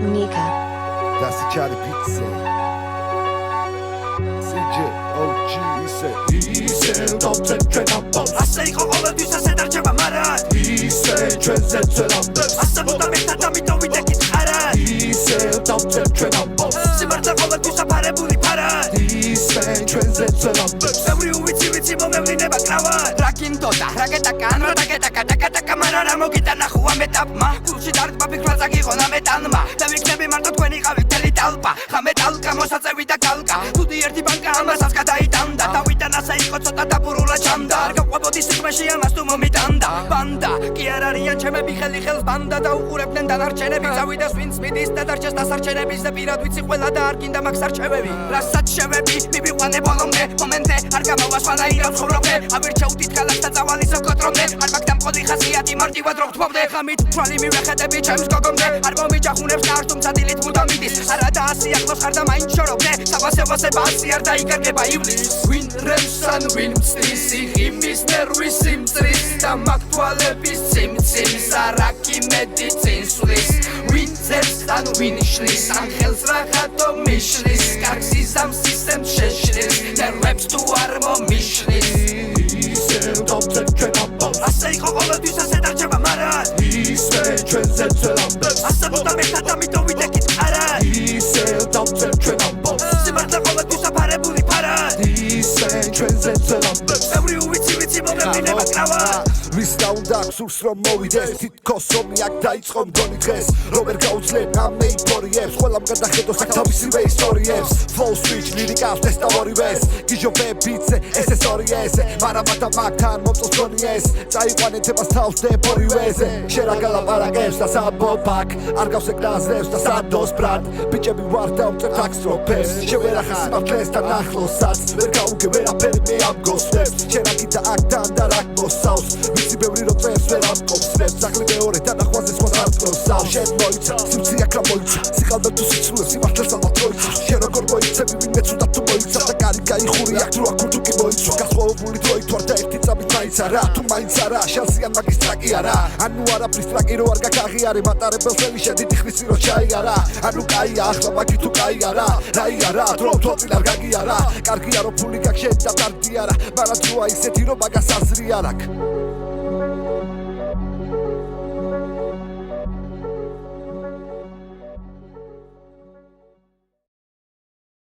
Nika. Das ist Charlie Pizza. CJ, OG, Ise, Dr. Trenabos. ასე იყო ყოველთვის ასე დარჩება მარად Ise, Trenze, Trenabos. ასე უნდა მეთად ამიტომ ვიდექით ხარად Ise, Dr. Trenabos. სიმართლე ყოველთვის აფარებული ფარად Ise, Trenze, Trenabos. ბევრი ვიცი მომევლინება კრავად რაკინდოდა რაკეტაკა ან რაკეტაკა დაკატაკა მარა რა მოგიტანა ხუა მეტაპმა გულში დარდმა ფიქრა წაგიღონა მეტალმა და ვიქნები მარტო თქვენი ყავით თელი ტალპა ხამე ტალკა მოსაწევი და კალკა თუდი ერთი ბანკა ამასაც გადაიტანდა დავიტან ასე იყო ცოტა დაბურულა ჩამდა არ გაყვებოდი სიტყვაში ამას თუ მომიტანდა ბანდა კი არ არიან ჩემები ხელი ხელს ბანდა და უყურებდნენ დანარჩენები წავიდეს ვინც მიდის და დარჩეს დასარჩენების და პირად ვიცი ყველა და არ გინდა მაგ სარჩევები რასაც შევები მივიყვანე ბოლომდე მომენტე არ გამოვასვანა ირა ცხოვრობდე ავირჩევდით გალას და წავალი სოკოტრომდე არ მაგ დამყოლი ხასიათი მარტივად რო ვთმობდე ხამით თვალი მივეხეთები ჩემს გოგომდე არ მომიჯახუნებს ნარ თუმცა დილით მუდამ მიდის არა და ასე ახლოს ხარ და მაინც შორობდე საბასებასე ბასი არ დაიკარგება ივლის ვინ რემს ან ვინ მწრის იღიმის ნერვის სიმწრის და მაგ თვალების ციმციმს არაკი მედიცინსვლის ვინ ძებს ან ვინ შლის ან ხელს რაღაცო მიშლის კარგ სიზამს სისტემს შეშლის ნერვებს თუ არ მომიშლის Dr. Trenabos. ასე იყო ყოველთვის ასე დარჩება მარად Ise, Trenze, Trenabos. ასე უნდა მეთად ამიტომ ვიდექით ხარად Ise, Dr. Trenabos. სიმართლე ყოველთვის აფარებული ფარად Ise, Trenze, Trenabos. ბევრი ვიცი მომევლინება კრავად ვის და უნდა გსურს რომ მოვიდეს თითქოს ომი აქ დაიწყო მგონი დღეს რომერ გაუძლებ ამ მეიფორიებს ყველამ გადახედოს აქ თავისივე ისტორიებს flow switch ლირიკას ტესტავორივეს გიჟობე ბიტზე ესესორიესე მარამათა მაგთან მომწონიეს წაიყვანეთ ემას თავს დეპორივეზე შერაგალა პარაგებს და საბობაკ არ გავს ეკრაზებს და სადოს ბრად ბიჭები ვარ და უწევთ აქსტროფებს შევერახა სიმართლეს თან ახლოსაც ვერ გაუგე ვერაფერი მე ამ გოსებს შერაგიდა აქთან და რაკ მოსავს ვიცი ბევრი რო წერს ვერ ამკობს სახლი მეორე დანახვაზე სხვა არ პროსავ შენ მოიცა სიმცი აქ რა მოიცა სიყალბე თუ სიცრუე სიმართლეს ალბათ მოიცა შენ როგორ მოიცები ვინმე ცუდა თუ მოიცა და კარი გაიხური აქ თუ აქ თუ კი მოიცვა გასხოვებული დროით ვარ და ერთი წამით მაინც არა თუ მაინც არა შანსიან მაგის ტრაკი არა ანუ არაფრის ტრაკი რო არ გაგაღიარე მატარებელს ველი შედიდი ხმისი რო ჩაიარა ანუ კაია ახლა მაგი თუ კაი არა რაი არა დრო თოწილ არ გაგიარა კარგია რო ფული გაგშენდა დარდი არა მაგრამ დროა ისეთი რომ მაგას აზრი არ აქვს